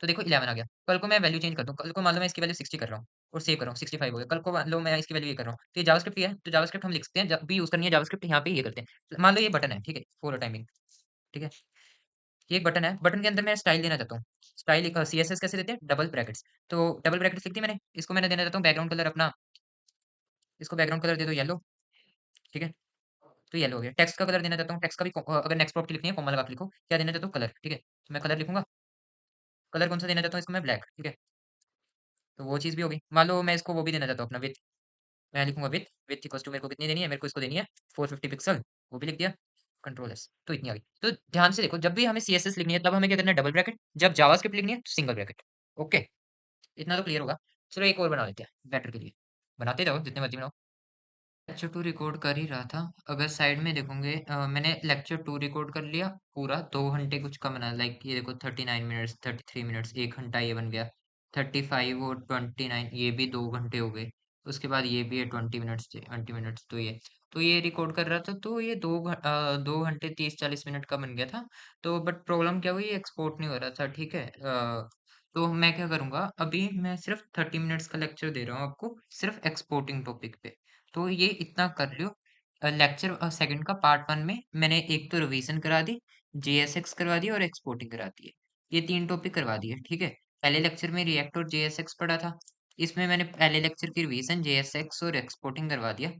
तो देखो 11 आ गया। कल को मैं वैल्यू चेंज कर दूँ। कल को मान लो मैं इसकी वैल्यू 60 कर रहा हूँ और सेव कर रहा हूँ 65 हो गया। कल को मान लो मैं इसकी वैल्यू ये कर रहा हूँ। तो ये जावास्क्रिप्ट ही है। तो जावास्क्रिप्ट हम लिख सकते हैं जब भी यूज़ करनी है जावास्क्रिप्ट यहाँ पे ये करते हैं। मान लो ये बटन है ठीक है फॉर अ टाइमिंग ठीक है। ये एक बटन है, बटन के अंदर मैं स्टाइल देना चाहता हूँ। स्टाइल एक सीएसएस कैसे देते हैं? Double brackets. तो डबल ब्रैकेट्स लिख दी मैंने, इसको मैंने देना चाहता हूँ बैकग्राउंड कलर अपना इसको बैकग्राउंड कलर दे दो येलो, ठीक है? तो येलो हो गया। टेक्स्ट का कलर देना चाहता हूँ, टेक्स्ट का भी अगर नेक्स्ट प्रॉपर्टी लिखनी है कोमा लगा के लिखो। क्या देना चाहता हूँ? कलर, ठीक है? तो मैं कलर लिखूँगा, कलर कौन-सा देना चाहता हूँ इसको मैं ब्लैक, ठीक है? तो वो चीज़ भी हो गई। मान लो मैं इसको वो भी देना चाहता हूँ अपना विड्थ, मैं लिखूँगा विड्थ इक्वल्स टू मेरे को कितनी देनी है? मेरे को इसको देनी है 450 पिक्सल, वो भी लिख दिया, कंट्रोल एस, तो इतनी आ गई। तो ध्यान से देखो जब भी हमें सीएसएस लिखनी है तब हमें क्या करना है डबल ब्रैकेट, जब जावास्क्रिप्ट लिखनी है तो सिंगल ब्रैकेट, ओके? इतना तो क्लियर होगा। चलो एक और बना लेते हैं बेटर के लिए। बनाते जाओ जितने मर्ज़ी बनाओ। लेक्चर 2 रिकॉर्ड कर ही रहा था। अगर साइड में देखोगे मैंने लेक्चर 2 रिकॉर्ड कर लिया पूरा 2 घंटे कुछ का बना लाइक ये देखो 39 मिनट्स, 33 मिनट्स 1 घंटा ये बन गया। 35 और 29 ये भी 2 घंटे हो गए। उसके बाद ये भी है 20 मिनट्स तो ये रिकॉर्ड कर रहा था तो ये 2 घंटे 30-40 मिनट का बन गया था। तो बट प्रॉब्लम क्या हुई एक्सपोर्ट नहीं हो रहा था, ठीक है? तो मैं क्या करूँगा अभी मैं सिर्फ़ 30 मिनट्स का लेक्चर दे रहा हूँ आपको सिर्फ़ एक्सपोर्टिंग टॉपिक पे। तो ये इतना कर लियो। लेक्चर सेकंड का पार्ट 1 में मैंने एक तो रिवीजन करा दी, जेएसएक्स करवा दी और एक्सपोर्टिंग करा दी है। ये 3 टॉपिक करवा दिए, ठीक है? पहले लेक्चर में रिएक्ट और जेएसएक्स पढ़ा था। इसमें मैंने पहले लेक्चर की रिवीजन, जेएसएक्स और एक्सपोर्टिंग करवा दिया।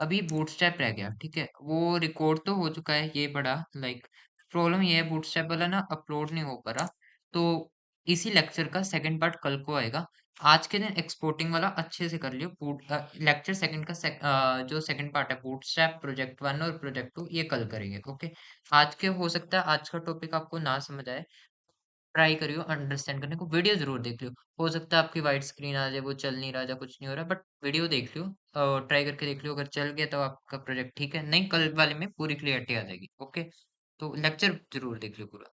अभी बूटस्ट्रैप रह गया, ठीक है? वो रिकॉर्ड तो हो चुका है, ये पढ़ा लाइक प्रॉब्लम ये है बूटस्ट्रैप वाला ना अपलोड नहीं हो पा रहा। तो इसी लेक्चर का सेकंड पार्ट कल को आएगा। आज के दिन एक्सपोर्टिंग वाला अच्छे से कर लियो। लेक्चर सेकंड का जो सेकंड पार्ट है बूटस्ट्रैप प्रोजेक्ट 1 और प्रोजेक्ट 2 ये कल करेंगे, ओके? आज के हो सकता है आज का टॉपिक आपको ना समझ आए। ट्राई करियो अंडरस्टैंड करने को, वीडियो ज़रूर देख लियो। हो सकता है आपकी वाइट स्क्रीन आ जाए, वो चल नहीं रहा या कुछ नहीं हो रहा, बट वीडियो देख लियो ट्राई करके देख लियो, अगर चल गया तो आपका प्रोजेक्ट ठीक है, नहीं कल वाले में पूरी क्लियरिटी आ जाएगी, ओके? तो लेक्चर ज़रूर देख लियो पूरा।